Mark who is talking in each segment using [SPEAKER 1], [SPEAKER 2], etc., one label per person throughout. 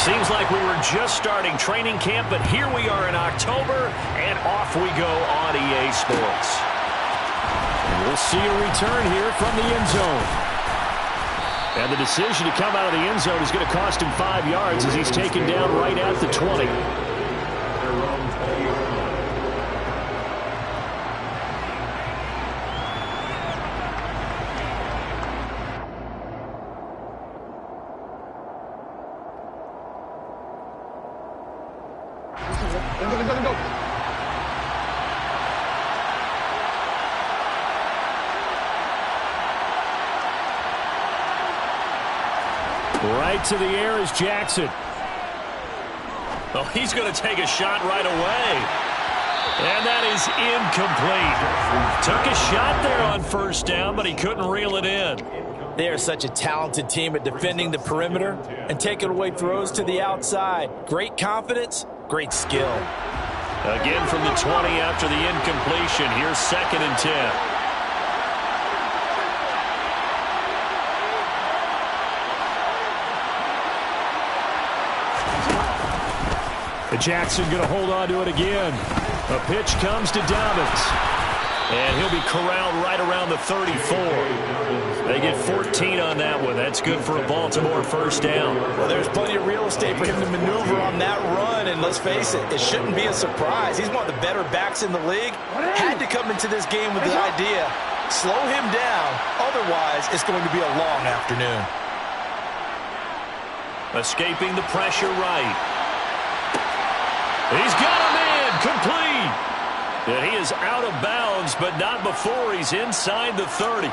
[SPEAKER 1] Seems like we were just starting training camp, but here we are in October, and off we go on EA Sports.
[SPEAKER 2] And we'll see a return here from the end zone. And the decision to come out of the end zone is going to cost him 5 yards as he's taken down right at the 20. Right to the air is Jackson.
[SPEAKER 1] Oh, he's going to take a shot right away. And that is incomplete. Took a shot there on first down, but he couldn't reel it in.
[SPEAKER 3] They are such a talented team at defending the perimeter and taking away throws to the outside. Great confidence, great skill.
[SPEAKER 1] Again from the 20 after the incompletion. Here's 2nd and 10.
[SPEAKER 2] Jackson going to hold on to it again. A pitch comes to Dobbins.
[SPEAKER 1] And he'll be corralled right around the 34. They get 14 on that one. That's good for a Baltimore first down.
[SPEAKER 3] Well, there's plenty of real estate for him to maneuver on that run. And let's face it, it shouldn't be a surprise. He's one of the better backs in the league. Had to come into this game with the idea, slow him down. Otherwise, it's going to be a long afternoon.
[SPEAKER 1] Escaping the pressure right. He's got a man complete. And he is out of bounds, but not before he's inside the 30.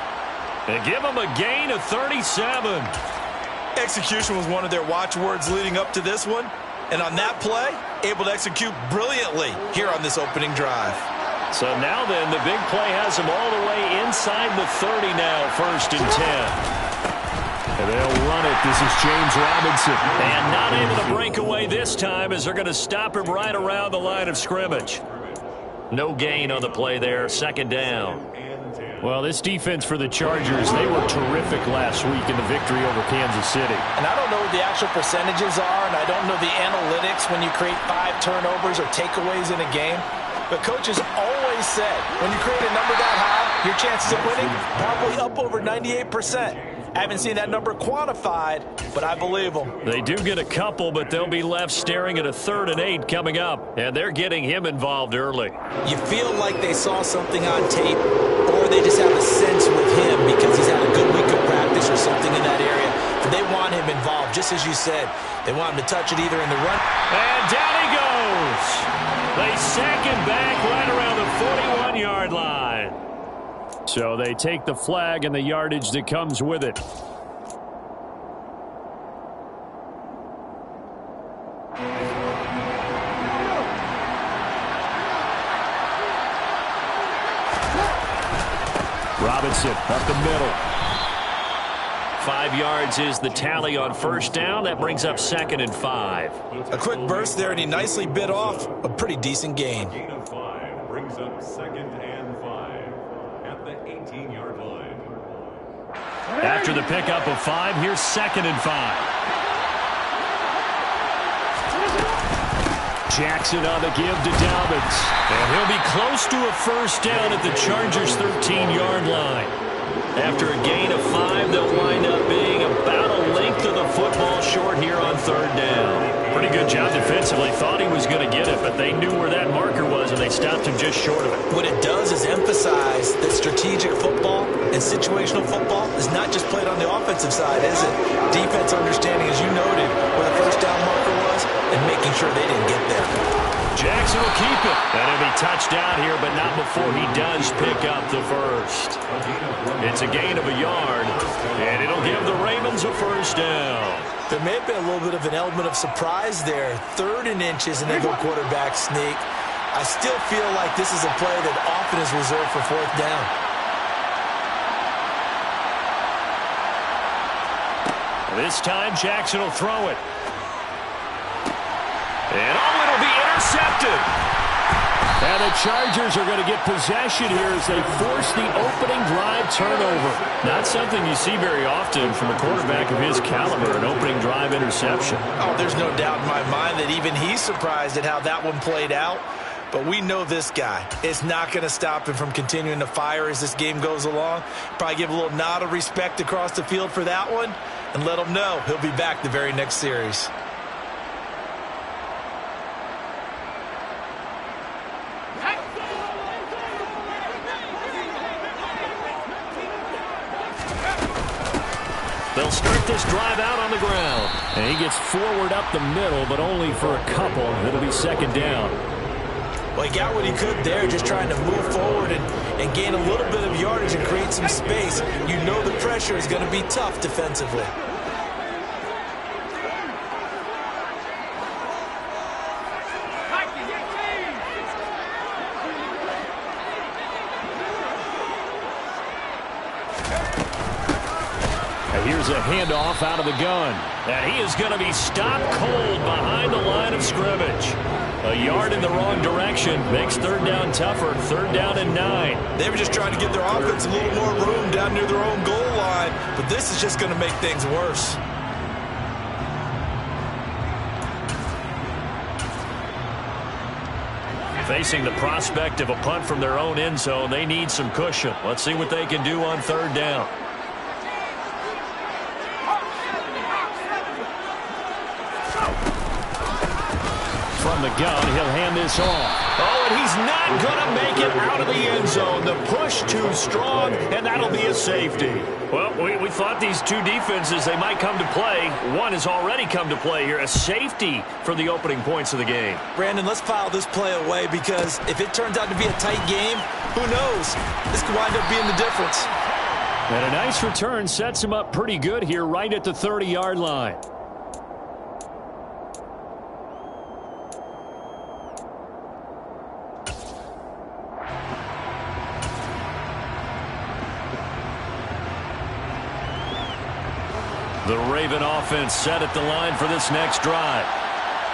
[SPEAKER 1] And give him a gain of 37.
[SPEAKER 3] Execution was one of their watchwords leading up to this one. And on that play, able to execute brilliantly here on this opening drive.
[SPEAKER 1] So now then, the big play has him all the way inside the 30 now, 1st and 10.
[SPEAKER 2] And they'll run it. This is James Robinson.
[SPEAKER 1] And not able to break away this time as they're going to stop him right around the line of scrimmage. No gain on the play there. 2nd down.
[SPEAKER 2] Well, this defense for the Chargers, they were terrific last week in the victory over Kansas City.
[SPEAKER 3] And I don't know what the actual percentages are, and I don't know the analytics when you create 5 turnovers or takeaways in a game. But coaches always said, when you create a number that high, your chances of winning probably up over 98%. I haven't seen that number quantified, but I believe them.
[SPEAKER 1] They do get a couple, but they'll be left staring at a 3rd and 8 coming up. And they're getting him involved early.
[SPEAKER 3] You feel like they saw something on tape, or they just have a sense with him because he's had a good week of practice or something in that area. But they want him involved, just as you said. They want him to touch it either in the run.
[SPEAKER 1] And down he goes. They sack him back right around the 41-yard line.
[SPEAKER 2] So they take the flag and the yardage that comes with it. Robinson up the middle.
[SPEAKER 1] 5 yards is the tally on first down. That brings up 2nd and 5.
[SPEAKER 3] A quick burst there, and he nicely bit off a pretty decent gain.
[SPEAKER 4] Gain of 5 brings up 2nd and 5 at the 18-yard line.
[SPEAKER 1] After the pickup of 5, here's 2nd and 5.
[SPEAKER 2] Jackson on the give to Dobbins.
[SPEAKER 1] And he'll be close to a first down at the Chargers' 13-yard line. After a gain of 5, they'll wind up being about a length of the football short here on 3rd down. Pretty good job defensively. Thought he was going to get it, but they knew where that marker was, and they stopped him just short of it.
[SPEAKER 3] What it does is emphasize that strategic football and situational football is not just played on the offensive side, is it? Defense understanding, as you noted, where the first down marker was and making sure they didn't get there.
[SPEAKER 1] Jackson will keep it. And he'll be touched down here, but not before he does pick up the first. It's a gain of a yard, and it'll give the Ravens a first down.
[SPEAKER 3] There may have been a little bit of an element of surprise there. 3rd and inches, and they go quarterback sneak. I still feel like this is a play that often is reserved for 4th down.
[SPEAKER 1] This time, Jackson will throw it. And it'll be intercepted.
[SPEAKER 2] And the Chargers are going to get possession here as they force the opening drive turnover. Not something you see very often from a quarterback of his caliber, an opening drive interception.
[SPEAKER 3] Oh, there's no doubt in my mind that even he's surprised at how that one played out. But we know this guy. It's not going to stop him from continuing to fire as this game goes along. Probably give a little nod of respect across the field for that one and let him know he'll be back the very next series.
[SPEAKER 2] They'll start this drive out on the ground. And he gets forward up the middle, but only for a couple. It'll be second down.
[SPEAKER 3] Well, he got what he could there, just trying to move forward and gain a little bit of yardage and create some space. You know the pressure is going to be tough defensively.
[SPEAKER 2] Here's a handoff out of the gun. And he is going to be stopped cold behind the line of scrimmage. A yard in the wrong direction makes third down tougher. Third down and 9.
[SPEAKER 3] They were just trying to give their offense a little more room down near their own goal line, but this is just going to make things worse.
[SPEAKER 2] Facing the prospect of a punt from their own end zone, they need some cushion. Let's see what they can do on third down. From the gun, he'll hand this off. Oh, and he's not going to make it out of the end zone. The push too strong, and that'll be a safety. Well, we thought these two defenses, they might come to play. One has already come to play here. A safety for the opening points of the game.
[SPEAKER 3] Brandon, let's file this play away because if it turns out to be a tight game, who knows? This could wind up being the difference.
[SPEAKER 2] And a nice return sets him up pretty good here right at the 30-yard line. The Raven offense set at the line for this next drive.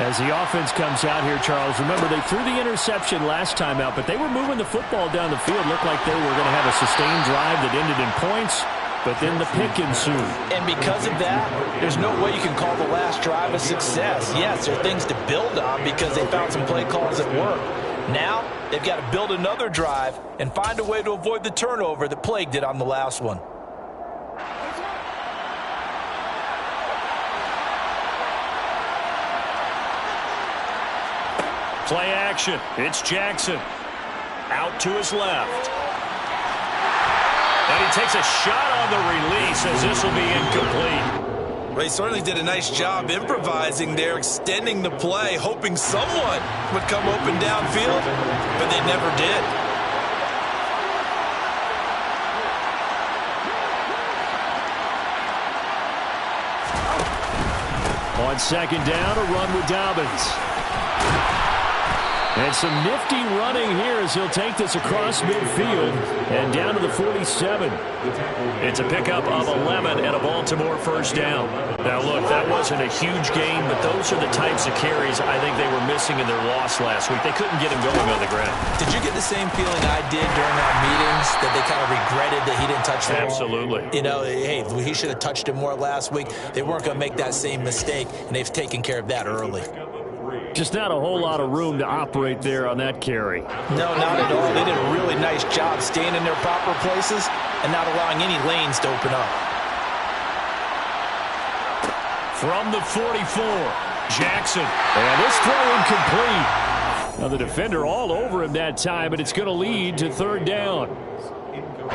[SPEAKER 2] As the offense comes out here, Charles, remember they threw the interception last time out, but they were moving the football down the field. Looked like they were going to have a sustained drive that ended in points, but then the pick ensued.
[SPEAKER 3] And because of that, there's no way you can call the last drive a success. Yes, there are things to build on because they found some play calls that work. Now, they've got to build another drive and find a way to avoid the turnover that plagued it on the last one.
[SPEAKER 2] Play action. It's Jackson. Out to his left. And he takes a shot on the release as this will be incomplete.
[SPEAKER 3] Well, he certainly did a nice job improvising there, extending the play, hoping someone would come open downfield, but they never did.
[SPEAKER 2] On second down, a run with Dobbins. And some nifty running here as he'll take this across midfield and down to the 47. It's a pickup of 11 and a Baltimore first down. Now, look, that wasn't a huge gain, but those are the types of carries I think they were missing in their loss last week. They couldn't get him going on the ground.
[SPEAKER 3] Did you get the same feeling I did during our meetings, that they kind of regretted that he didn't touch the ball?
[SPEAKER 2] Absolutely.
[SPEAKER 3] You know, hey, he should have touched it more last week. They weren't going to make that same mistake, and they've taken care of that early.
[SPEAKER 2] Just not a whole lot of room to operate there on that carry.
[SPEAKER 3] No, not at all. They did a really nice job staying in their proper places and not allowing any lanes to open up.
[SPEAKER 2] From the 44, Jackson. And this throw incomplete. Now the defender all over him that time, but it's going to lead to third down.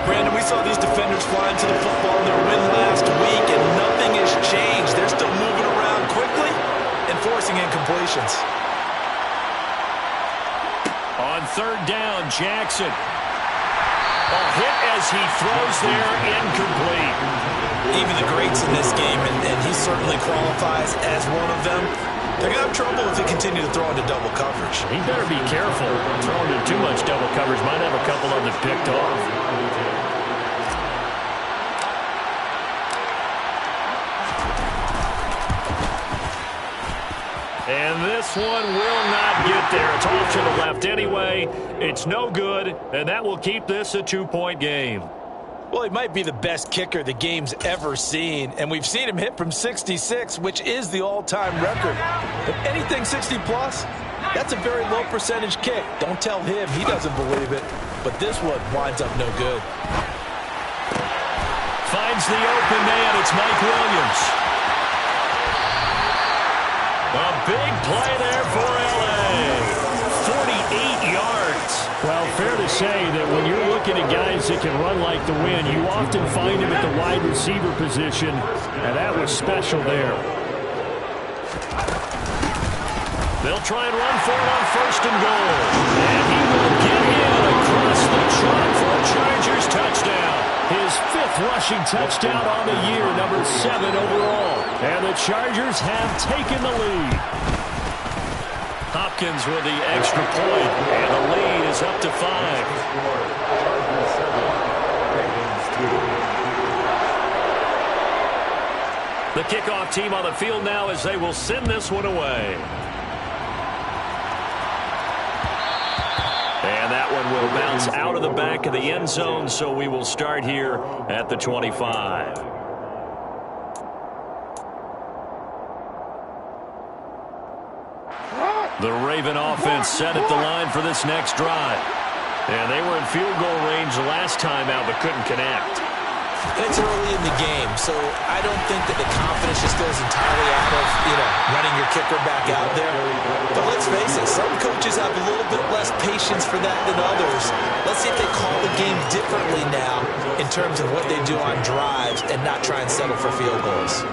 [SPEAKER 3] Brandon, we saw these defenders flying to the football in their win last week, and nothing has changed. They're still moving around quickly and forcing incompletions.
[SPEAKER 2] On third down, Jackson. A hit as he throws there, incomplete.
[SPEAKER 3] Even the greats in this game, and he certainly qualifies as one of them, they're going to have trouble if they continue to throw into double coverage.
[SPEAKER 2] He better be careful. Throwing into too much double coverage might have a couple of them picked off. And this one will not get there. It's off to the left anyway. It's no good, and that will keep this a 2-point game.
[SPEAKER 3] Well, he might be the best kicker the game's ever seen, and we've seen him hit from 66, which is the all-time record. But anything 60-plus, that's a very low percentage kick. Don't tell him he doesn't believe it, but this one winds up no good.
[SPEAKER 1] Finds the open man. It's Mike Williams. A big play there for L.A. 48 yards.
[SPEAKER 2] Well, fair to say that when you're looking at guys that can run like the wind, you often find him at the wide receiver position, and that was special there.
[SPEAKER 1] They'll try and run for it on 1st and goal. And he will get in across the trot for a Chargers touchdown.
[SPEAKER 2] His 5th rushing touchdown on the year, number 7 overall. And the Chargers have taken the lead.
[SPEAKER 1] Hopkins with the extra point, and the lead is up to 5. The kickoff team on the field now as they will send this one away. And that one will bounce out of the back of the end zone, so we will start here at the 25. The Raven offense set at the line for this next drive. And they were in field goal range last time out, but couldn't connect.
[SPEAKER 3] It's early in the game, so I don't think that the confidence just goes entirely out of, running your kicker back out there. But let's face it, some coaches have a little bit less patience for that than others. Let's see if they call the game differently now in terms of what they do on drives and not try and settle for field goals.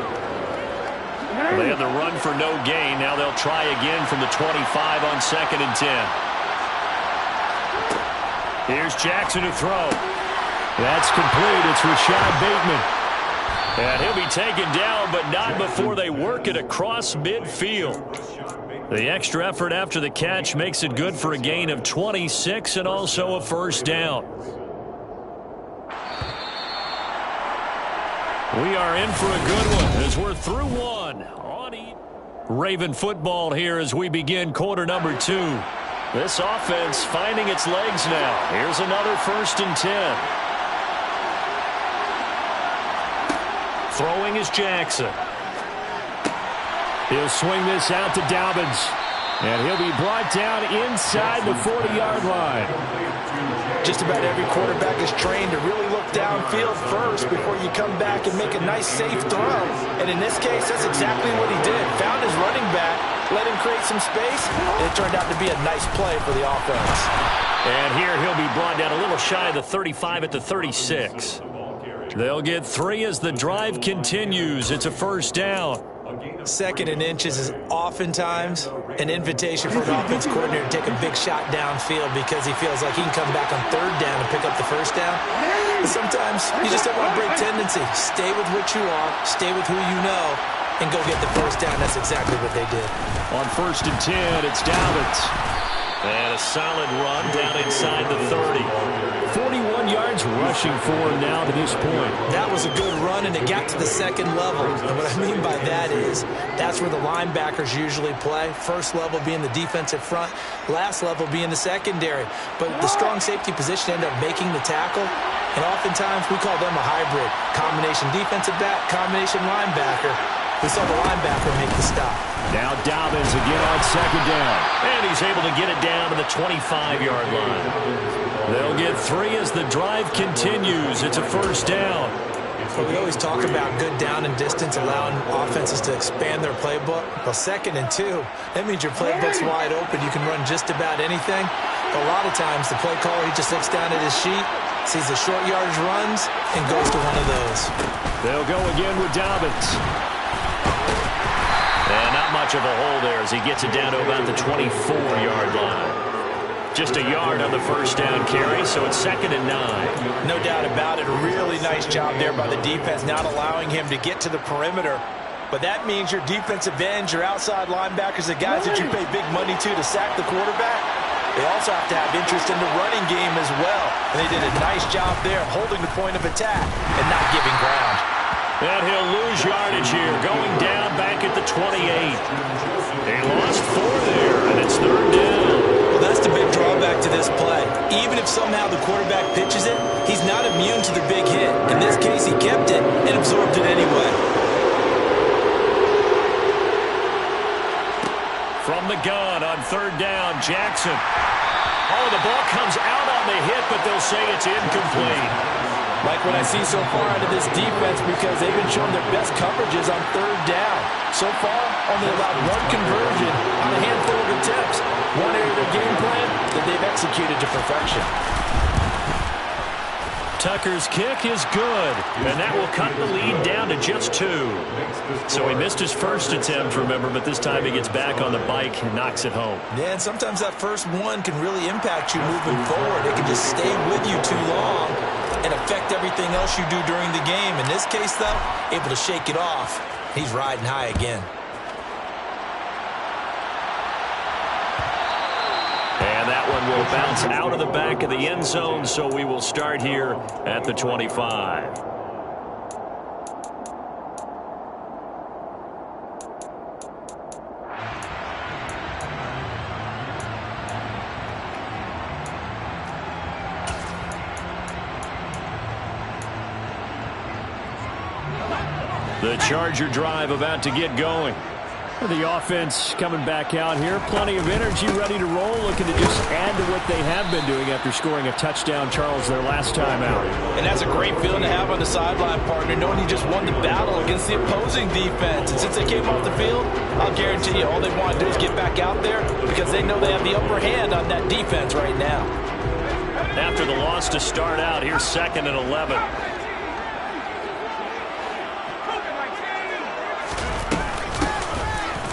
[SPEAKER 1] They had the run for no gain. Now they'll try again from the 25 on 2nd and 10. Here's Jackson to throw.
[SPEAKER 2] That's complete. It's Rashad Bateman.
[SPEAKER 1] And he'll be taken down, but not before they work it across midfield. The extra effort after the catch makes it good for a gain of 26 and also a 1st down. We are in for a good one as we're through one. Raven football here as we begin quarter number 2. This offense finding its legs now. Here's another 1st and 10. Throwing is Jackson.
[SPEAKER 2] He'll swing this out to Dobbins. And he'll be brought down inside the 40-yard line.
[SPEAKER 3] Just about every quarterback is trained to really look downfield first before you come back and make a nice, safe throw. And in this case, that's exactly what he did. Found his running back, let him create some space, and it turned out to be a nice play for the offense.
[SPEAKER 1] And here he'll be brought down a little shy of the 35 at the 36. They'll get 3 as the drive continues. It's a 1st down.
[SPEAKER 3] 2nd and inches is oftentimes an invitation for an offense coordinator to take a big shot downfield because he feels like he can come back on 3rd down and pick up the 1st down. But sometimes you just don't want to break tendency. Stay with what you are, stay with who you know, and go get the 1st down. That's exactly what they did.
[SPEAKER 2] On 1st and 10, it's Dobbins.
[SPEAKER 1] And a solid run down inside the 30.
[SPEAKER 2] 41 yards rushing for him now to this point.
[SPEAKER 3] That was a good run, and it got to the 2nd level. And what I mean by that is that's where the linebackers usually play. 1st level being the defensive front, last level being the secondary. But the strong safety position ended up making the tackle, and oftentimes we call them a hybrid. Combination defensive back, combination linebacker. We saw the linebacker make the stop.
[SPEAKER 2] Now Dobbins again on 2nd down.
[SPEAKER 1] And he's able to get it down to the 25-yard line. They'll get 3 as the drive continues. It's a 1st down.
[SPEAKER 3] Well, we always talk about good down and distance, allowing offenses to expand their playbook. Well, 2nd and 2, that means your playbook's wide open. You can run just about anything. But a lot of times, the play caller, he just looks down at his sheet, sees the short yardage runs, and goes to one of those.
[SPEAKER 2] They'll go again with Dobbins.
[SPEAKER 1] And not much of a hole there as he gets it down to about the 24-yard line. Just a yard on the 1st down carry, so it's 2nd and 9.
[SPEAKER 3] No doubt about it. A really nice job there by the defense, not allowing him to get to the perimeter. But that means your defensive ends, your outside linebackers, the guys that you pay big money to sack the quarterback, they also have to have interest in the running game as well. And they did a nice job there of holding the point of attack and not giving ground.
[SPEAKER 1] And he'll lose yardage here. Going down back
[SPEAKER 2] at the 28. They lost 4 there, and it's 3rd down.
[SPEAKER 3] Well, that's the big drawback to this play. Even if somehow the quarterback pitches it, he's not immune to the big hit. In this case, he kept it and absorbed it anyway.
[SPEAKER 2] From the gun on 3rd down, Jackson. Oh, the ball comes out on the hit, but they'll say it's incomplete.
[SPEAKER 3] Like what I see so far out of this defense, because they've been showing their best coverages on 3rd down. So far, only allowed 1 conversion on a handful of attempts. One area of their game plan that they've executed to perfection.
[SPEAKER 2] Tucker's kick is good, and that will cut the lead down to just 2. So he missed his first attempt, remember, but this time he gets back on the bike and knocks it home.
[SPEAKER 3] Yeah, and sometimes that first one can really impact you moving forward. It can just stay with you too long and affect everything else you do during the game. In this case, though, able to shake it off. He's riding high again.
[SPEAKER 2] And that one will bounce out of the back of the end zone, so we will start here at the 25. The Charger drive about to get going. The offense coming back out here. Plenty of energy, ready to roll, looking to just add to what they have been doing after scoring a touchdown, Charles, their last time out.
[SPEAKER 3] And that's a great feeling to have on the sideline, partner, knowing you just won the battle against the opposing defense. And since they came off the field, I'll guarantee you all they want to do is get back out there because they know they have the upper hand on that defense right now.
[SPEAKER 2] After the loss to start out, here's 2nd and 11.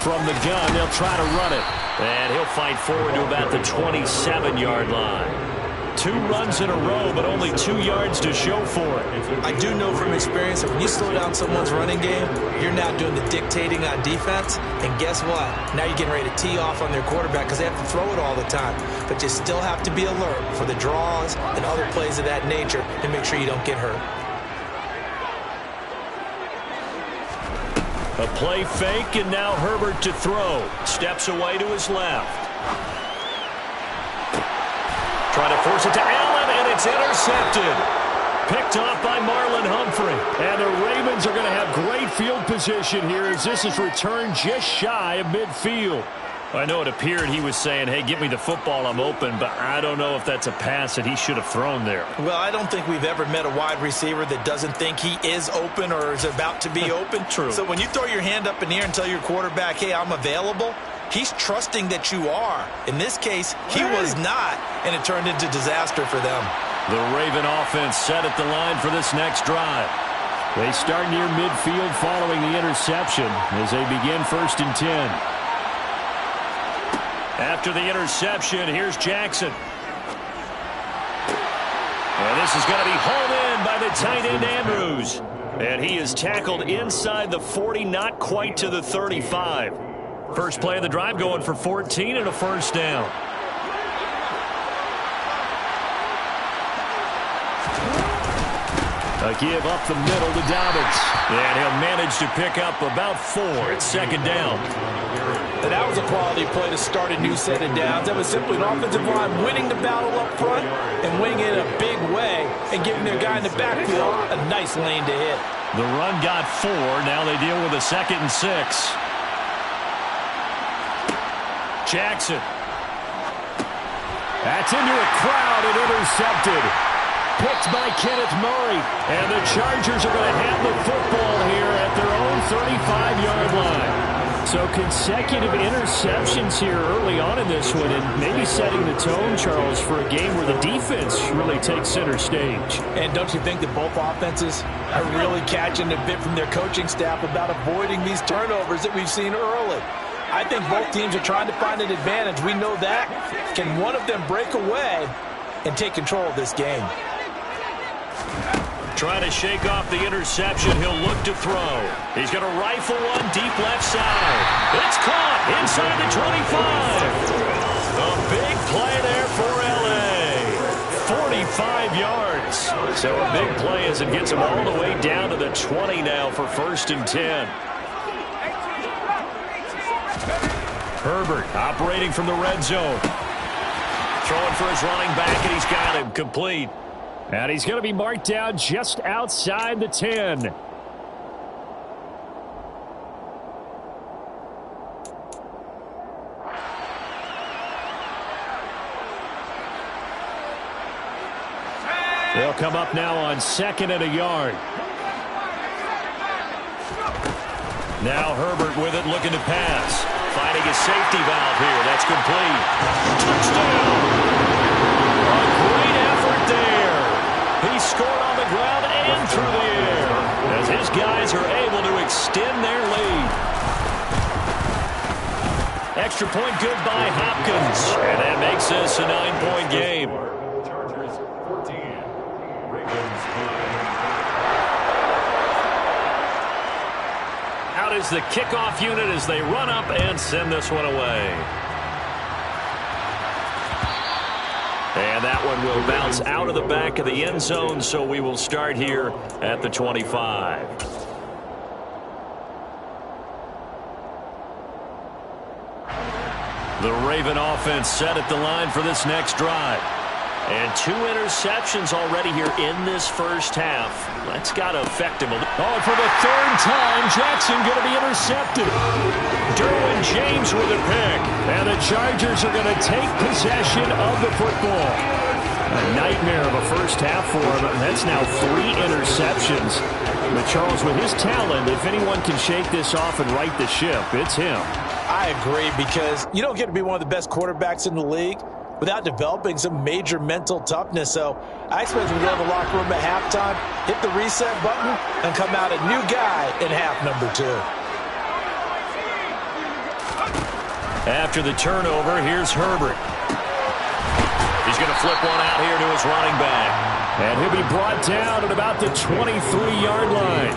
[SPEAKER 2] From the gun, they'll try to run it. And he'll fight forward to about the 27-yard line. 2 runs in a row, but only 2 yards to show for it.
[SPEAKER 3] I do know from experience that when you slow down someone's running game, you're now doing the dictating on defense. And guess what? Now you're getting ready to tee off on their quarterback because they have to throw it all the time. But you still have to be alert for the draws and other plays of that nature to make sure you don't get hurt.
[SPEAKER 2] A play fake, and now Herbert to throw. Steps away to his left. Trying to force it to Allen, and it's intercepted. Picked off by Marlon Humphrey. And the Ravens are going to have great field position here as this is returned just shy of midfield. I know it appeared he was saying, hey, give me the football, I'm open, but I don't know if that's a pass that he should have thrown there.
[SPEAKER 3] Well, I don't think we've ever met a wide receiver that doesn't think he is open or is about to be open.
[SPEAKER 2] True.
[SPEAKER 3] So when you throw your hand up in the air and tell your quarterback, hey, I'm available, he's trusting that you are. In this case, he was not, and it turned into disaster for them.
[SPEAKER 2] The Raven offense set at the line for this next drive. They start near midfield following the interception as they begin 1st and 10. After the interception, here's Jackson. And this is going to be hauled in by the tight end Andrews. And he is tackled inside the 40, not quite to the 35. First play of the drive going for 14 and a 1st down. A give up the middle to Dobbins. And he'll manage to pick up about 4. It's 2nd down.
[SPEAKER 3] And that was a quality play to start a new set of downs. That was simply an offensive line winning the battle up front and winning it in a big way and giving their guy in the backfield a nice lane to hit.
[SPEAKER 2] The run got 4. Now they deal with a 2nd and 6. Jackson. That's into a crowd and intercepted. Picked by Kenneth Murray. And the Chargers are going to have the football here at their own 35-yard line. So consecutive interceptions here early on in this one, and maybe setting the tone, Charles, for a game where the defense really takes center stage.
[SPEAKER 3] And don't you think that both offenses are really catching a bit from their coaching staff about avoiding these turnovers that we've seen early? I think both teams are trying to find an advantage. We know that. Can one of them break away and take control of this game?
[SPEAKER 2] Trying to shake off the interception. He'll look to throw. He's going to rifle one deep left side. It's caught inside the 25. A big play there for L.A. 45 yards. So a big play as it gets him all the way down to the 20 now for 1st and 10. Herbert operating from the red zone.
[SPEAKER 1] Throwing for his running back, and he's got him complete.
[SPEAKER 2] And he's going to be marked down just outside the 10. They'll come up now on 2nd and a yard.
[SPEAKER 1] Now Herbert with it, looking to pass. Finding his safety valve here. That's complete. Touchdown! A great effort there. He scored on the ground and through the air as his guys are able to extend their lead. Extra point good by Hopkins. And that makes this a 9-point game.
[SPEAKER 4] Chargers 14. Ravens 5.
[SPEAKER 1] Out is the kickoff unit as they run up and send this one away. And that one will bounce out of the back of the end zone, so we will start here at the 25. The Raven offense set at the line for this next drive. And 2 interceptions already here in this first half. That's got to affect him a little.
[SPEAKER 2] Oh, for the 3rd time, Jackson going to be intercepted.
[SPEAKER 1] Derwin James with a pick.
[SPEAKER 2] And the Chargers are going to take possession of the football. A nightmare of a first half for him. That's now 3 interceptions. But Charles, with his talent, if anyone can shake this off and right the ship, it's him.
[SPEAKER 3] I agree, because you don't get to be one of the best quarterbacks in the league without developing some major mental toughness. So I expect him to go to the locker room at halftime, hit the reset button, and come out a new guy in half number 2.
[SPEAKER 1] After the turnover, here's Herbert. He's going to flip one out here to his running back.
[SPEAKER 2] And he'll be brought down at about the 23-yard line.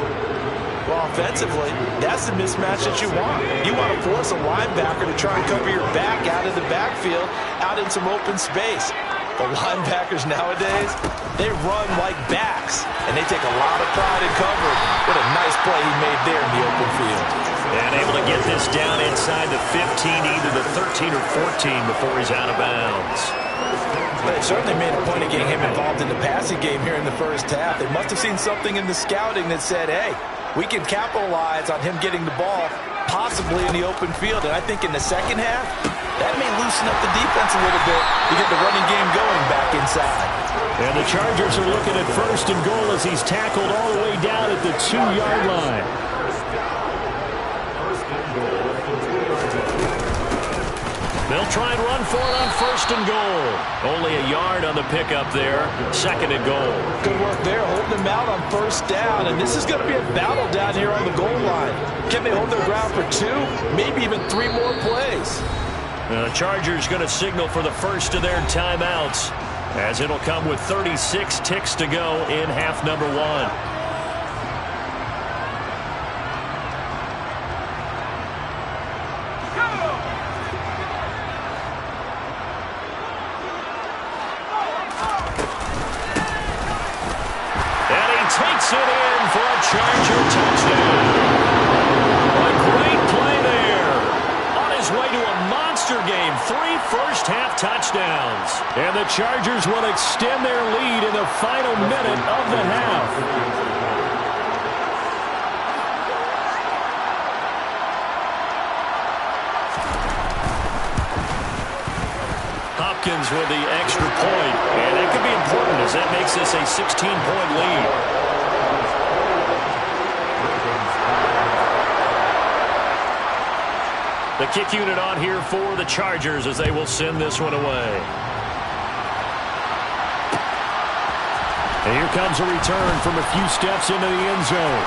[SPEAKER 3] Well, offensively, that's the mismatch that you want. You want to force a linebacker to try and cover your back out of the backfield, out in some open space. The linebackers nowadays, they run like backs, and they take a lot of pride in covering. What a nice play he made there in the open field.
[SPEAKER 1] And able to get this down inside the 15, either the 13 or 14 before he's out of bounds.
[SPEAKER 3] They certainly made a point of getting him involved in the passing game here in the first half. They must have seen something in the scouting that said, hey, we can capitalize on him getting the ball possibly in the open field. And I think in the second half, that may loosen up the defense a little bit to get the running game going back inside.
[SPEAKER 2] And the Chargers are looking at 1st and goal as he's tackled all the way down at the 2-yard line.
[SPEAKER 1] They'll try and run for it on 1st and goal. Only a yard on the pickup there. 2nd and goal.
[SPEAKER 3] Good work there, holding them out on 1st down. And this is going to be a battle down here on the goal line. Can they hold their ground for 2, maybe even 3 more plays?
[SPEAKER 1] The Chargers going to signal for the first of their timeouts, as it'll come with 36 ticks to go in half number 1. Takes it in for a Charger touchdown. A great play there. On his way to a monster game. 3 first-half touchdowns.
[SPEAKER 2] And the Chargers will extend their lead in the final minute of the half.
[SPEAKER 1] Hopkins with the extra point. And that could be important as that makes this a 16-point lead. The kick unit on here for the Chargers as they will send this one away.
[SPEAKER 2] And here comes a return from a few steps into the end zone.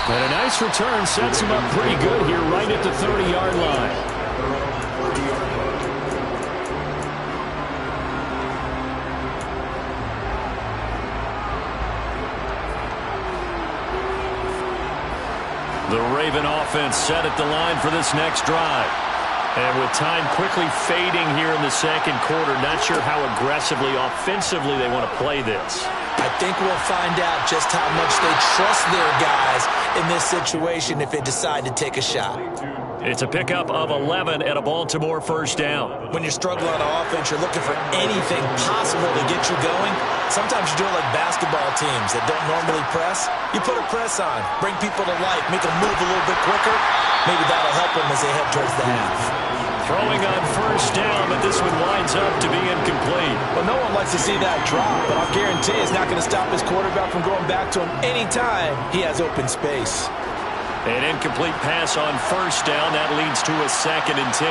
[SPEAKER 2] And a nice return sets him up pretty good here right at the 30-yard line.
[SPEAKER 1] The Raven offense set at the line for this next drive. And with time quickly fading here in the second quarter, not sure how aggressively, offensively they want to play this.
[SPEAKER 3] I think we'll find out just how much they trust their guys in this situation if they decide to take a shot.
[SPEAKER 1] It's a pickup of 11 and a Baltimore first down.
[SPEAKER 3] When you're struggling on offense, you're looking for anything possible to get you going. Sometimes you do it like basketball teams that don't normally press. You put a press on, bring people to life, make them move a little bit quicker. Maybe that'll help them as they head towards the half.
[SPEAKER 1] Throwing on first down, but this one winds up to be incomplete.
[SPEAKER 3] Well, no one likes to see that drop, but I'll guarantee it's not going to stop his quarterback from going back to him anytime he has open space.
[SPEAKER 1] An incomplete pass on first down. That leads to a 2nd and 10.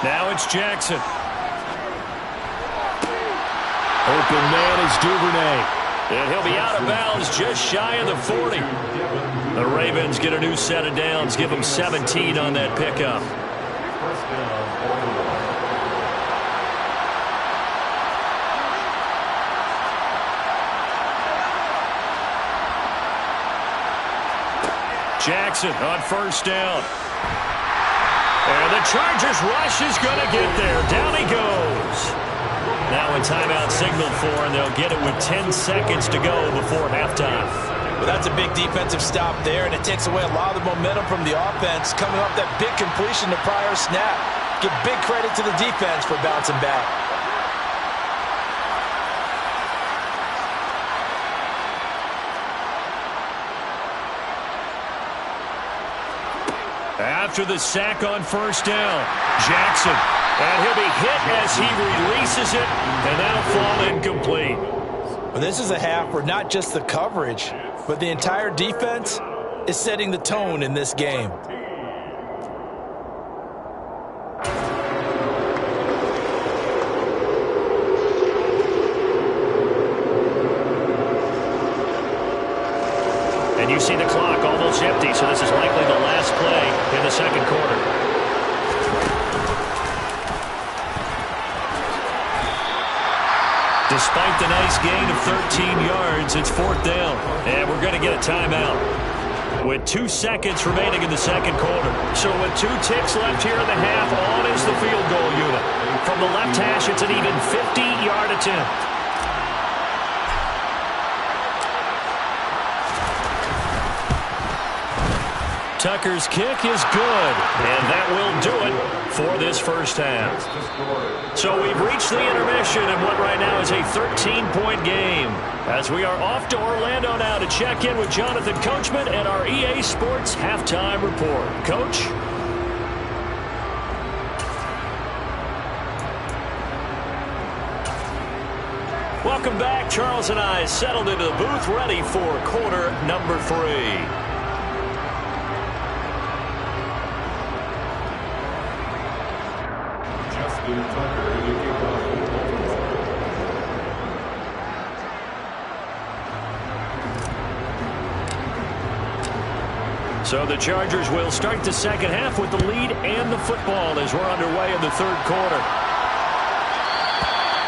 [SPEAKER 1] Now it's Jackson. Open man is Duvernay. And he'll be out of bounds just shy of the 40. The Ravens get a new set of downs. Give them 17 on that pickup.
[SPEAKER 4] First down, Baltimore.
[SPEAKER 1] Jackson on first down. And the Chargers rush is going to get there. Down he goes. Now a timeout signaled for, and they'll get it with 10 seconds to go before halftime.
[SPEAKER 3] Well, that's a big defensive stop there, and it takes away a lot of the momentum from the offense coming off that big completion to prior snap. Give big credit to the defense for bouncing back.
[SPEAKER 1] After the sack on first down, Jackson. And he'll be hit as he releases it, and that'll fall incomplete.
[SPEAKER 3] Well, this is a half where not just the coverage, but the entire defense is setting the tone in this game.
[SPEAKER 1] And you see the clock almost empty, so this is likely the last play in the second quarter. Despite the nice gain of 13 yards, it's 4th down, and we're going to get a timeout with 2 seconds remaining in the second quarter. So with 2 ticks left here in the half, on is the field goal unit. From the left hash, it's an even 50-yard attempt. Tucker's kick is good, and that will do it for this first half. So we've reached the intermission in what right now is a 13-point game, as we are off to Orlando now to check in with Jonathan Coachman and our EA Sports Halftime Report. Coach? Welcome back. Charles and I settled into the booth ready for quarter number 3. So the Chargers will start the second half with the lead and the football as we're underway in the third quarter.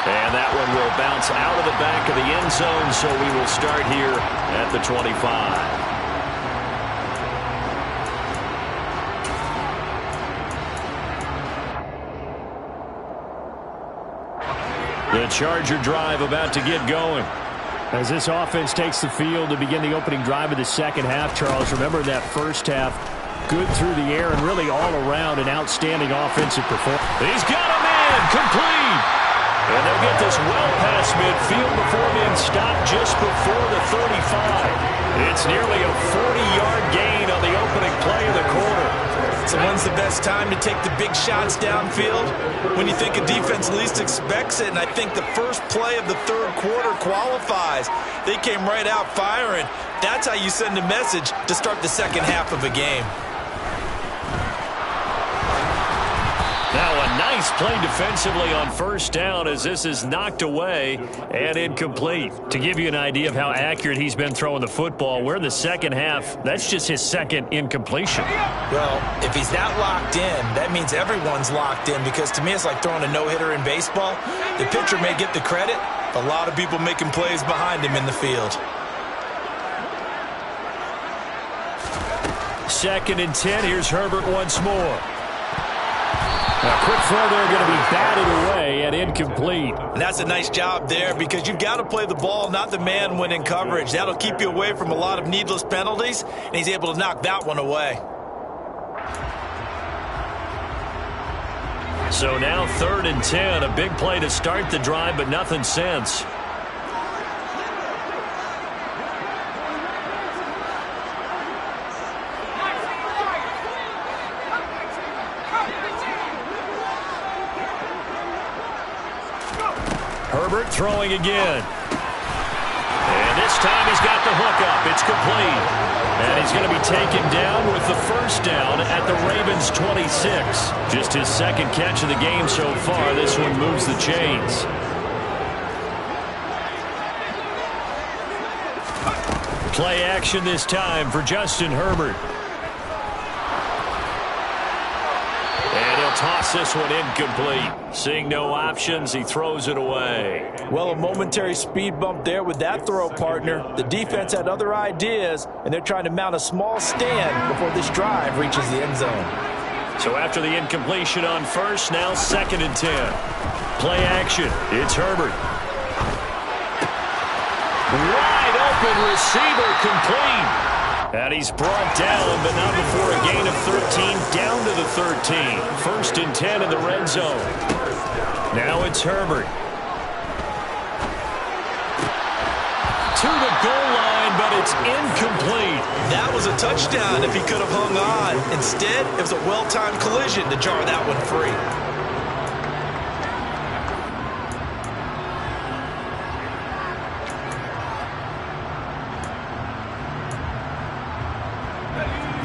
[SPEAKER 1] And that one will bounce out of the back of the end zone, so we will start here at the 25. The Charger drive about to get going. As this offense takes the field to begin the opening drive of the second half, Charles, remember that first half, good through the air and really all around an outstanding offensive performance. He's got a man, complete. And they'll get this well past midfield before being stopped just before the 35. It's nearly a 40-yard gain on the opening play of the quarter.
[SPEAKER 3] So when's the best time to take the big shots downfield? When you think a defense least expects it, and I think the first play of the third quarter qualifies. They came right out firing. That's how you send a message to start the second half of a game.
[SPEAKER 1] Now a nice play defensively on first down as this is knocked away and incomplete. To give you an idea of how accurate he's been throwing the football, we're in the second half. That's just his second incompletion.
[SPEAKER 3] Well, if he's that locked in, that means everyone's locked in, because to me it's like throwing a no-hitter in baseball. The pitcher may get the credit, a lot of people making plays behind him in the field.
[SPEAKER 1] 2nd and 10. Here's Herbert once more. A quick throw there going to be batted away,
[SPEAKER 2] and incomplete.
[SPEAKER 3] And that's a nice job there because you've got to play the ball, not the man when in coverage. That'll keep you away from a lot of needless penalties, and he's able to knock that one away.
[SPEAKER 1] So now 3rd and 10, a big play to start the drive, but nothing since. Herbert throwing again. And this time he's got the hook up. It's complete. And he's going to be taken down with the first down at the Ravens' 26. Just his second catch of the game so far. This one moves the chains. Play action this time for Justin Herbert. And he'll toss this one incomplete. Seeing no options, he throws it away.
[SPEAKER 3] Well, a momentary speed bump there with that throw, partner. The defense had other ideas, and they're trying to mount a small stand before this drive reaches the end zone.
[SPEAKER 1] So after the incompletion on first, now 2nd and 10. Play action. It's Herbert. Wide open receiver complete. And he's brought down, but not before a gain of 13, down to the 13. 1st and 10 in the red zone. Now it's Herbert. To the goal line, but it's incomplete.
[SPEAKER 3] That was a touchdown if he could have hung on. Instead, it was a well-timed collision to jar that one free.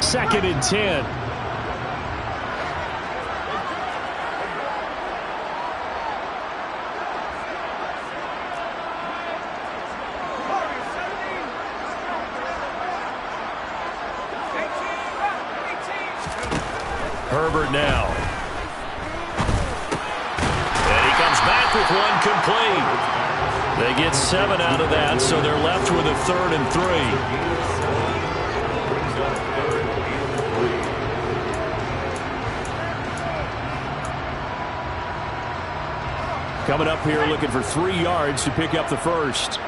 [SPEAKER 2] Second and 10.
[SPEAKER 1] Herbert now. And he comes back with one complete. They get 7 out of that, so they're left with a 3rd and 3.
[SPEAKER 2] Coming up here looking for 3 yards to pick up the first.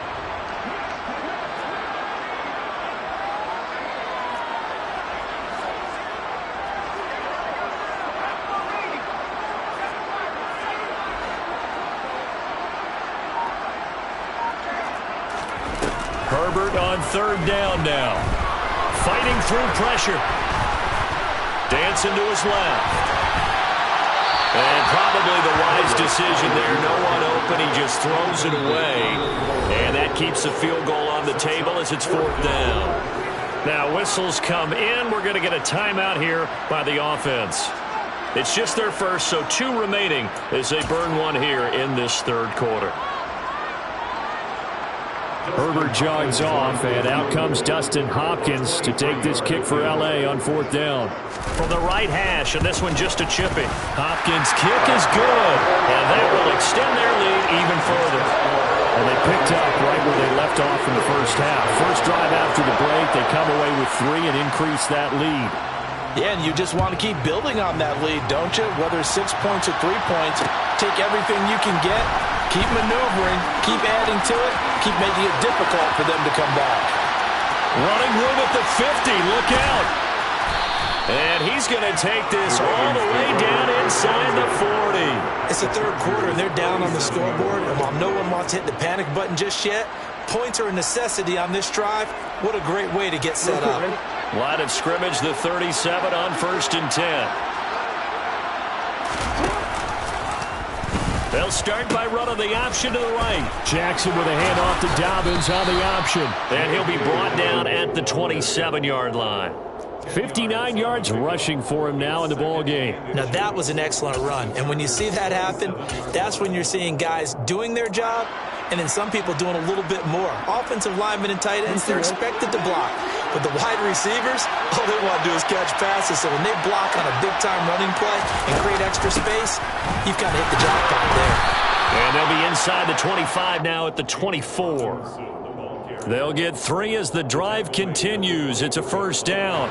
[SPEAKER 1] Herbert on 3rd down now. Fighting through pressure. Dancing to his left. And probably the wise decision there. No one open. He just throws it away. And that keeps the field goal on the table as it's 4th down. Now whistles come in. We're going to get a timeout here by the offense. It's just their first, so 2 remaining as they burn one here in this 3rd quarter.
[SPEAKER 2] Herbert jogs off, and out comes Dustin Hopkins to take this kick for L.A. on 4th down.
[SPEAKER 1] From the right hash, and this one just a chipping. Hopkins' kick is good, and that will extend their lead even further.
[SPEAKER 2] And they picked up right where they left off in the first half. First drive after the break, they come away with 3 and increase that lead.
[SPEAKER 3] Yeah, and you just want to keep building on that lead, don't you? Whether it's 6 points or 3 points, take everything you can get, keep maneuvering, keep adding to it, keep making it difficult for them to come back.
[SPEAKER 1] Running room at the 50, look out. And he's going to take this all the way down inside the 40.
[SPEAKER 3] It's the 3rd quarter, and they're down on the scoreboard, and while no one wants to hit the panic button just yet, points are a necessity on this drive. What a great way to get set up.
[SPEAKER 1] Line of scrimmage, the 37 on 1st and 10. They'll start by running the option to the right.
[SPEAKER 2] Jackson with a handoff to Dobbins on the option.
[SPEAKER 1] And he'll be brought down at the 27-yard line.
[SPEAKER 2] 59 yards rushing for him now in the ball game.
[SPEAKER 3] Now that was an excellent run, and when you see that happen, that's when you're seeing guys doing their job and then some people doing a little bit more. Offensive linemen and tight ends, they're expected to block. But the wide receivers, all they want to do is catch passes. So when they block on a big-time running play and create extra space, you've got to hit the jackpot there.
[SPEAKER 1] And they'll be inside the 25 now at the 24. They'll get 3 as the drive continues. It's a 1st down.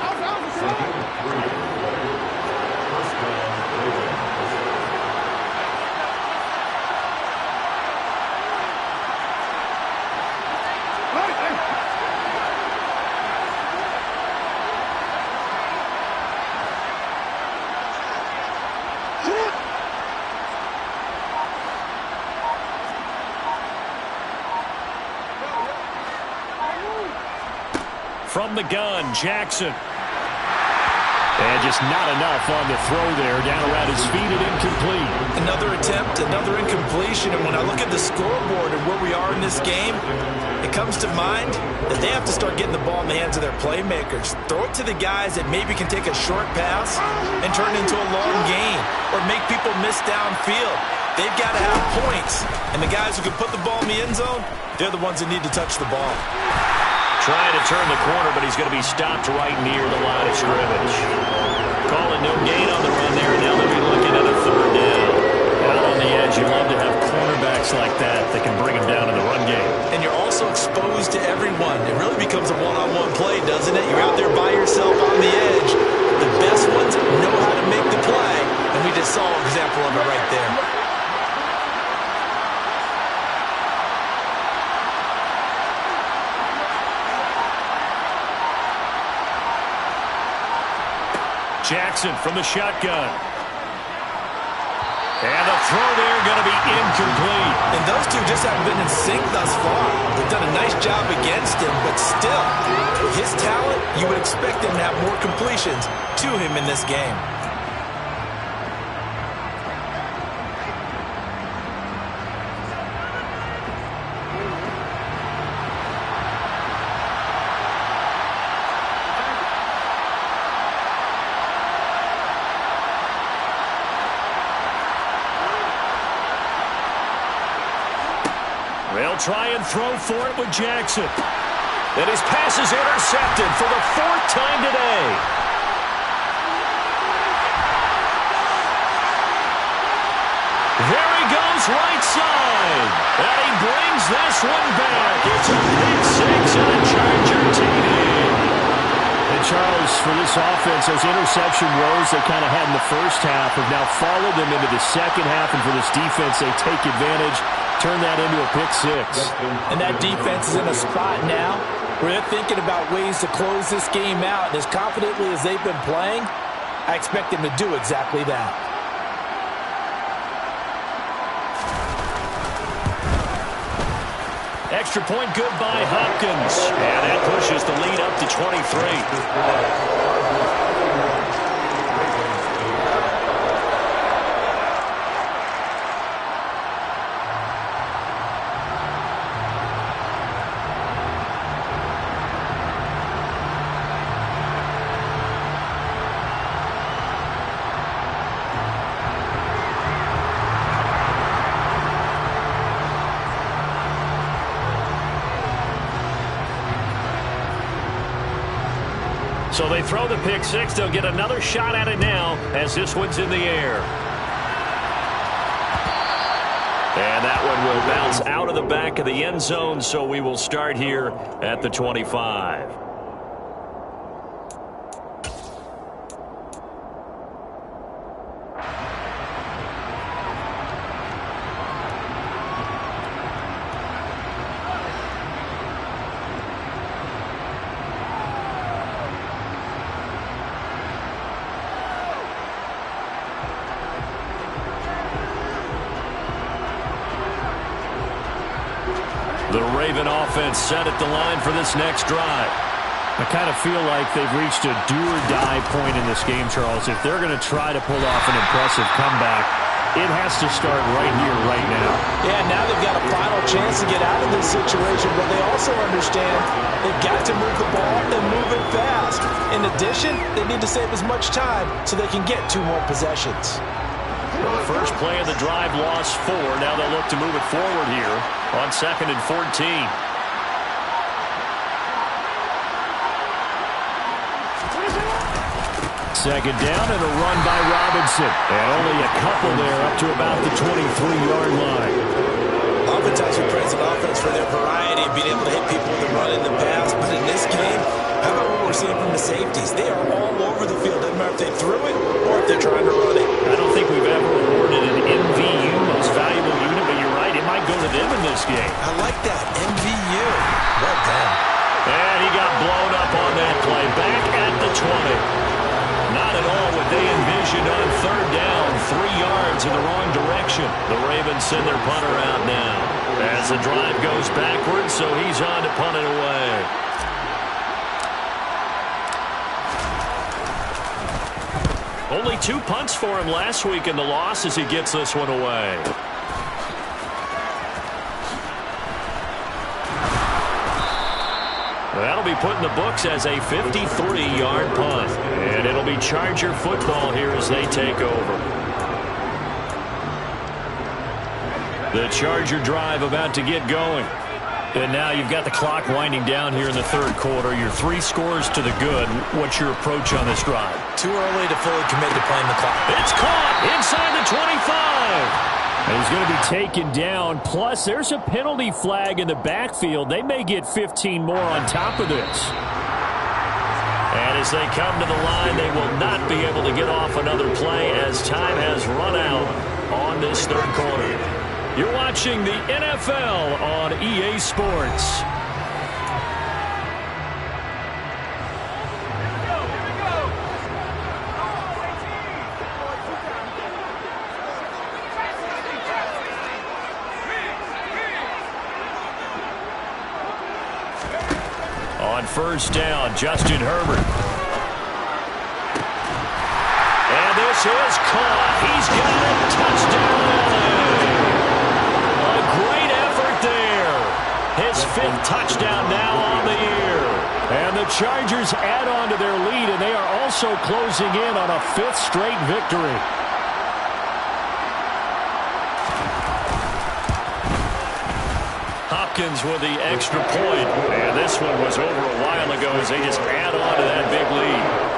[SPEAKER 2] From the gun, Jackson. And just not enough on the throw there. Down around his feet and incomplete.
[SPEAKER 3] Another attempt, another incompletion. And when I look at the scoreboard and where we are in this game, it comes to mind that they have to start getting the ball in the hands of their playmakers. Throw it to the guys that maybe can take a short pass and turn it into a long gain or make people miss downfield. They've got to have points. And the guys who can put the ball in the end zone, they're the ones that need to touch the ball.
[SPEAKER 1] Trying to turn the corner, but he's going to be stopped right near the line of scrimmage. Calling no gain on the run there, and now they'll be looking at a third down. Out on the edge, you love to have cornerbacks like that can bring them down in the run game.
[SPEAKER 3] And you're also exposed to everyone. It really becomes a one-on-one play, doesn't it? You're out there by yourself on the edge. The best ones know how to make the play, and we just saw an example of it right there.
[SPEAKER 2] Jackson from the shotgun. And the throw there going to be incomplete.
[SPEAKER 3] And those two just haven't been in sync thus far. They've done a nice job against him, but still, with his talent, you would expect him to have more completions to him in this game.
[SPEAKER 2] They'll try and throw for it with Jackson. And his pass is intercepted for the fourth time today. There he goes right side. And he brings this one back. It's a big six and a Charger TD. And Charles, for this offense, those interception woes they kind of had in the first half have now followed them into the second half. And for this defense, they take advantage. Turn that into a pick six.
[SPEAKER 3] And that defense is in a spot now where they're thinking about ways to close this game out. And as confidently as they've been playing, I expect them to do exactly that.
[SPEAKER 2] Extra point good by Hopkins. And that pushes the lead up to 23. So they throw the pick six. They'll get another shot at it now as this one's in the air. And that one will bounce out of the back of the end zone, so we will start here at the 25. The Raven offense set at the line for this next drive. I kind of feel like they've reached a do-or-die point in this game, Charles. If they're going to try to pull off an impressive comeback, it has to start right here, right now.
[SPEAKER 3] Yeah, now they've got a final chance to get out of this situation, but they also understand they've got to move the ball and move it fast. In addition, they need to save as much time so they can get 2 more possessions.
[SPEAKER 1] Well, the first play of the drive lost 4. Now they'll look to move it forward here on 2nd and 14.
[SPEAKER 2] Second down and a run by Robinson. And only a couple there up to about the 23-yard line.
[SPEAKER 3] Oftentimes we praise an offense for their variety of being able to hit people with the run in the pass. But in this game, how about what we're seeing from the safeties? They are all over the field. Doesn't matter if they threw it or if they're trying to run it.
[SPEAKER 1] I don't think we've ever awarded an MVU, most valuable unit, but you're right, it might go to them in this game.
[SPEAKER 3] I like that. MVU. Well done.
[SPEAKER 1] And he got blown up on that play. Back at the 20. Not at all what they envisioned on 3rd down. 3 yards in the wrong direction. The Ravens send their punter out now. As the drive goes backwards, so he's on to punt it away. Only 2 punts for him last week in the loss as he gets this one away. That'll be put in the books as a 53-yard punt. And it'll be Charger football here as they take over. The Charger drive about to get going. And now you've got the clock winding down here in the third quarter. You're 3 scores to the good. What's your approach on this drive?
[SPEAKER 3] Too early to fully commit to playing the clock.
[SPEAKER 1] It's caught inside the 25.
[SPEAKER 2] And he's going to be taken down. Plus, there's a penalty flag in the backfield. They may get 15 more on top of this.
[SPEAKER 1] And as they come to the line, they will not be able to get off another play as time has run out on this third quarter. You're watching the NFL on EA Sports. On first down, Justin Herbert. And this is caught. He's got it. Touchdown, LA. A great effort there. His 5th touchdown now on the year. And the Chargers add on to their lead, and they are also closing in on a 5th straight victory. Hopkins with the extra point. And this one was over a while ago as they just add on to that big lead.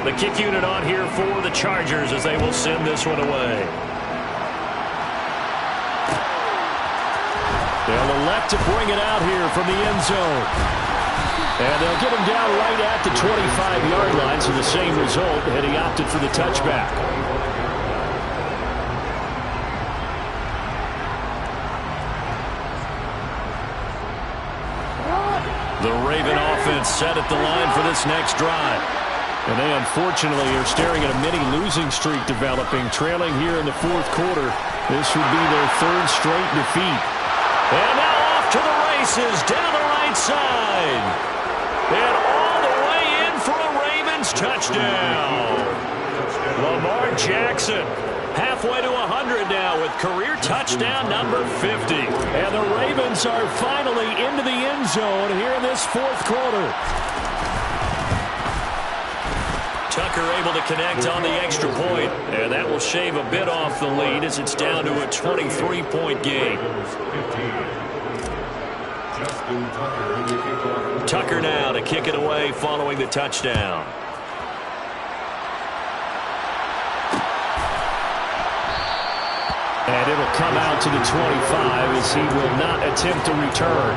[SPEAKER 1] The kick unit on here for the Chargers as they will send this one away. They'll elect to bring it out here from the end zone. And they'll get him down right at the 25-yard line, so the same result, and he opted for the touchback. The Raven offense set at the line for this next drive. And they unfortunately are staring at a mini losing streak developing, trailing here in the fourth quarter. This would be their 3rd straight defeat. And now off to the races down the right side. And all the way in for a Ravens touchdown. Lamar Jackson halfway to 100 now with career touchdown number 50. And the Ravens are finally into the end zone here in this fourth quarter. Tucker able to connect on the extra point, and that will shave a bit off the lead as it's down to a 23-point game. Tucker now to kick it away following the touchdown. And it'll come out to the 25 as he will not attempt to return.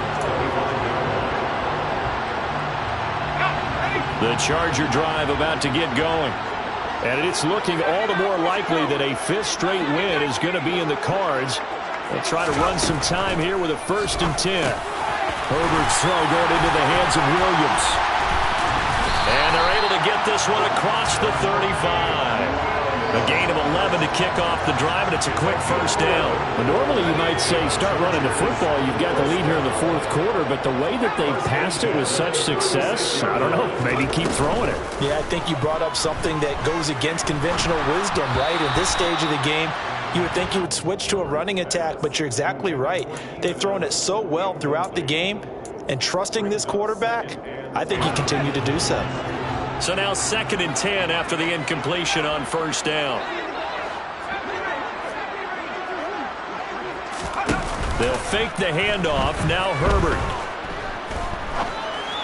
[SPEAKER 1] The Charger drive about to get going. And it's looking all the more likely that a 5th straight win is going to be in the cards. They'll try to run some time here with a 1st and 10. Herbert's throw going into the hands of Williams. And they're able to get this one across the 35. A gain of 11 to kick off the drive, and it's a quick 1st down.
[SPEAKER 2] Well, normally you might say start running the football. You've got the lead here in the fourth quarter, but the way that they've passed it with such success, I don't know, maybe keep throwing it.
[SPEAKER 3] Yeah, I think you brought up something that goes against conventional wisdom, right? In this stage of the game, you would think you would switch to a running attack, but you're exactly right. They've thrown it so well throughout the game, and trusting this quarterback, I think you continue to do so.
[SPEAKER 1] So now 2nd and 10 after the incompletion on 1st down. They'll fake the handoff. Now Herbert.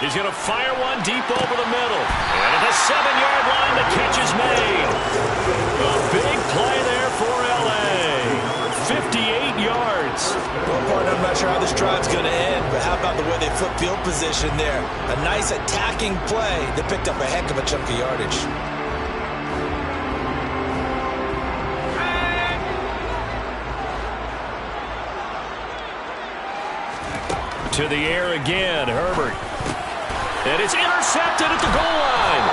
[SPEAKER 1] He's going to fire one deep over the middle. And at the 7-yard line, the catch is made. A big play there for LA. 58 yards.
[SPEAKER 3] Well, partner, I'm not sure how this drive's going to end, but how about the way they flip field position there? A nice attacking play that picked up a heck of a chunk of yardage.
[SPEAKER 2] To the air again, Herbert. And it's intercepted at the goal line.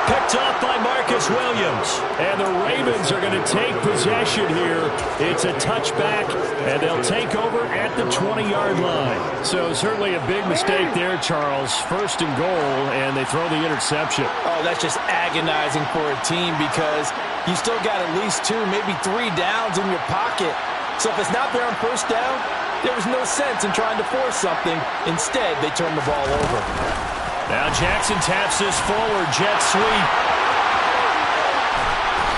[SPEAKER 2] Picked off by Marcus Williams. And the Ravens are going to take possession here. It's a touchback, and they'll take over at the 20-yard line. So certainly a big mistake there, Charles. First and goal, and they throw the interception.
[SPEAKER 3] Oh, that's just agonizing for a team because you still got at least 2, maybe 3 downs in your pocket. So if it's not there on first down, there was no sense in trying to force something. Instead, they turn the ball over.
[SPEAKER 2] Now Jackson taps this forward, jet sweep.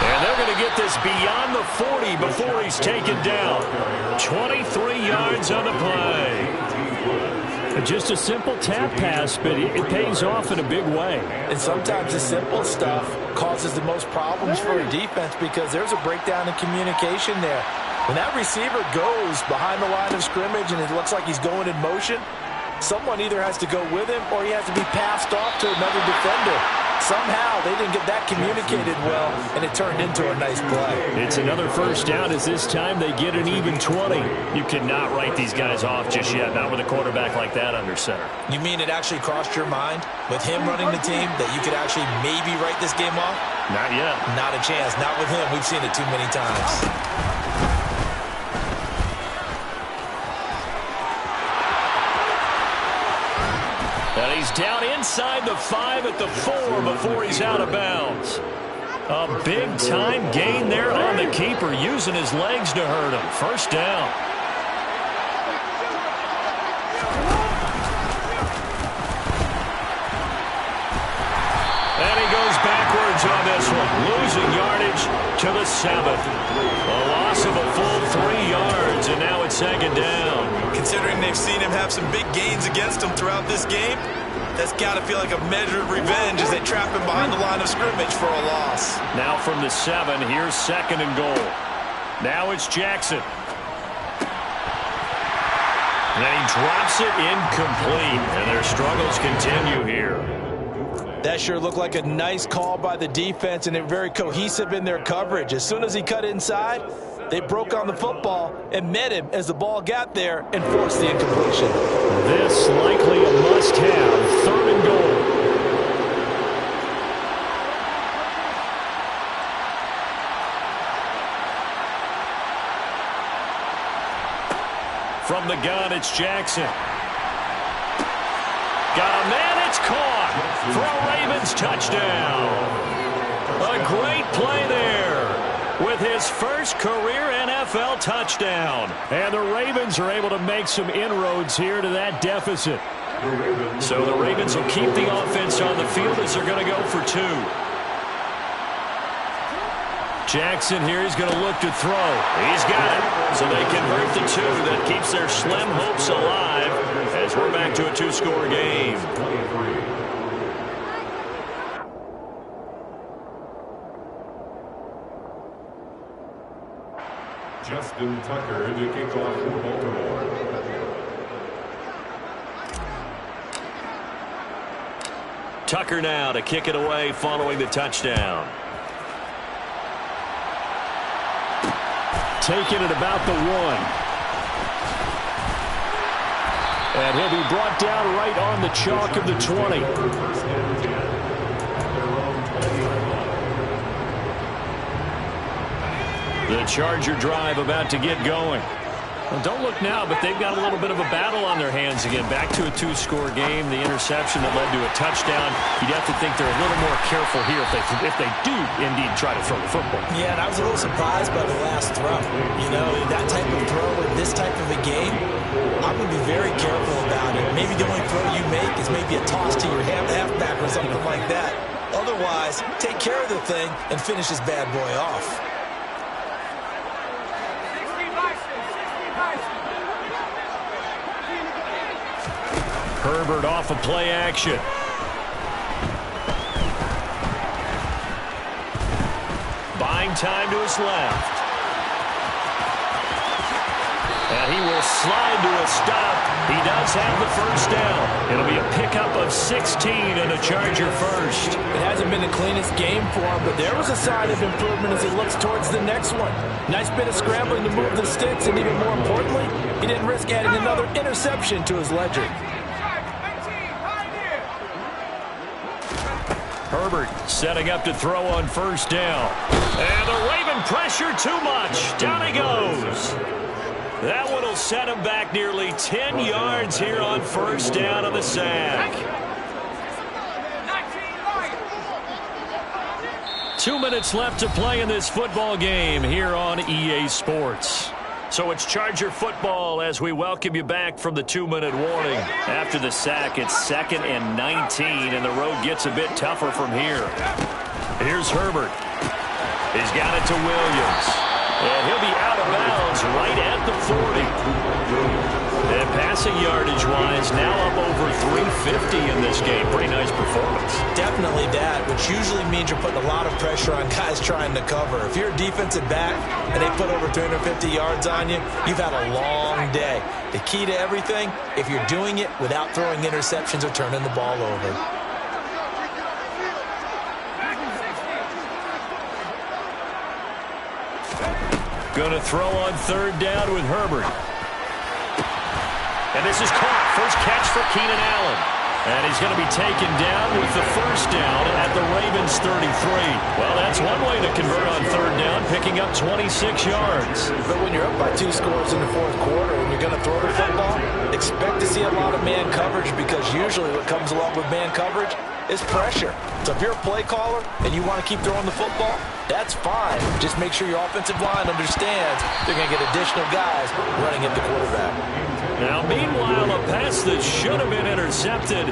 [SPEAKER 2] And they're going to get this beyond the 40 before he's taken down. 23 yards on the play. Just a simple tap pass, but it pays off in a big way.
[SPEAKER 3] And sometimes the simple stuff causes the most problems for a defense because there's a breakdown in communication there. When that receiver goes behind the line of scrimmage and it looks like he's going in motion, someone either has to go with him or he has to be passed off to another defender. Somehow they didn't get that communicated well, and it turned into a nice play.
[SPEAKER 2] It's another first down as this time they get an even 20. You cannot write these guys off just yet, not with a quarterback like that under center.
[SPEAKER 3] You mean it actually crossed your mind with him running the team that you could actually maybe write this game off?
[SPEAKER 2] Not yet.
[SPEAKER 3] Not a chance. Not with him. We've seen it too many times.
[SPEAKER 2] And he's down inside the 5 at the 4 before he's out of bounds. A big-time gain there on the keeper, using his legs to hurt him. First down. And he goes backwards on this one, losing yardage to the 7. A loss of a full 3 yards, and now it's second down.
[SPEAKER 5] Considering they've seen him have some big gains against him throughout this game, that's got to feel like a measure of revenge as they trap him behind the line of scrimmage for a loss.
[SPEAKER 2] Now from the 7, here's second and goal. Now it's Jackson. And he drops it incomplete, and their struggles continue here.
[SPEAKER 3] That sure looked like a nice call by the defense, and they're very cohesive in their coverage. As soon as he cut inside, they broke on the football and met him as the ball got there and forced the incompletion.
[SPEAKER 2] This likely a must-have, third and goal. From the gun, it's Jackson. Got a man, it's caught for a Ravens touchdown. A great play there with his first career NFL touchdown. And the Ravens are able to make some inroads here to that deficit. So the Ravens will keep the offense on the field as they're going to go for 2. Jackson here is going to look to throw. He's got it. So they convert the 2. That keeps their slim hopes alive as we're back to a 2-score game.
[SPEAKER 4] Justin Tucker to kick off for Baltimore.
[SPEAKER 1] Tucker now to kick it away following the touchdown.
[SPEAKER 2] Taking it about the 1. And he'll be brought down right on the chalk of the 20. The Charger drive about to get going. Well, don't look now, but they've got a little bit of a battle on their hands again. Back to a 2-score game. The interception that led to a touchdown. You'd have to think they're a little more careful here if they do indeed try to throw the football.
[SPEAKER 3] Yeah, and I was a little surprised by the last throw. You know, that type of throw in this type of a game, I'm going to be very careful about it. Maybe the only throw you make is maybe a toss to your halfback or something like that. Otherwise, take care of the thing and finish this bad boy off.
[SPEAKER 2] Herbert off of play action. Buying time to his left. And he will slide to a stop. He does have the first down. It'll be a pickup of of 16 and a Charger first.
[SPEAKER 3] It hasn't been the cleanest game for him, but there was a sign of improvement as he looks towards the next one. Nice bit of scrambling to move the sticks, and even more importantly, he didn't risk adding another interception to his ledger.
[SPEAKER 2] Herbert setting up to throw on first down. And the Raven pressure too much. Down he goes. That one will set him back nearly 10 yards here on first down of the sack. 2 minutes left to play in this football game here on EA Sports. So it's Charger football as we welcome you back from the 2-minute warning. After the sack, it's 2nd and 19, and the road gets a bit tougher from here. Here's Herbert. He's got it to Williams. And he'll be out of bounds right at the 40. And passing yardage-wise, now up over 350 in this game. Pretty nice performance.
[SPEAKER 3] Definitely that, which usually means you're putting a lot of pressure on guys trying to cover. If you're a defensive back and they put over 350 yards on you, you've had a long day. The key to everything, if you're doing it without throwing interceptions or turning the ball over.
[SPEAKER 2] Going to throw on third down with Herbert. And this is caught. First catch for Keenan Allen. And he's going to be taken down with the first down at the Ravens 33. Well, that's one way to convert on third down, picking up 26 yards.
[SPEAKER 3] But when you're up by 2 scores in the fourth quarter and you're going to throw the football, expect to see a lot of man coverage, because usually what comes along with man coverage is pressure. So if you're a play caller and you want to keep throwing the football, that's fine. Just make sure your offensive line understands they're going to get additional guys running at the quarterback.
[SPEAKER 2] Now, meanwhile, a pass that should have been intercepted,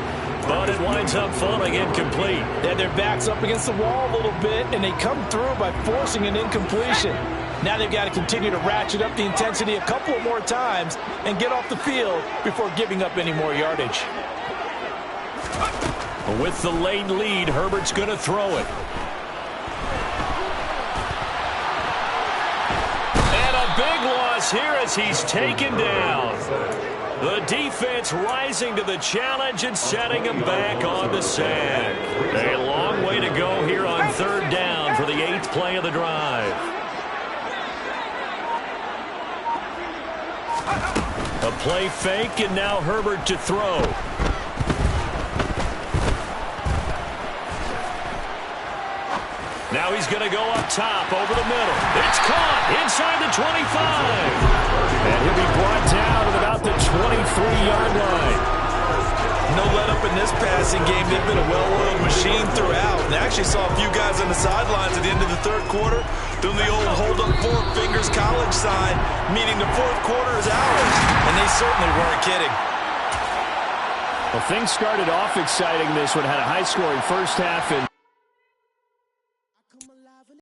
[SPEAKER 2] but it winds up falling incomplete.
[SPEAKER 3] They had their backs up against the wall a little bit, and they come through by forcing an incompletion. Now they've got to continue to ratchet up the intensity a couple of more times and get off the field before giving up any more yardage.
[SPEAKER 2] With the late lead, Herbert's going to throw it. And a big loss here as he's taken down. The defense rising to the challenge and setting him back on the sack. A long way to go here on third down for the 8th play of the drive. A play fake, and now Herbert to throw. Now he's going to go up top over the middle. It's caught inside the 25. And he'll be brought down at about the 23-yard line.
[SPEAKER 5] No let up in this passing game. They've been a well-oiled machine throughout. And I actually saw a few guys on the sidelines at the end of the third quarter doing the old hold up 4 fingers college sign, meaning the fourth quarter is ours. And they certainly weren't kidding.
[SPEAKER 2] Well, things started off exciting this one. Had a high-scoring first half and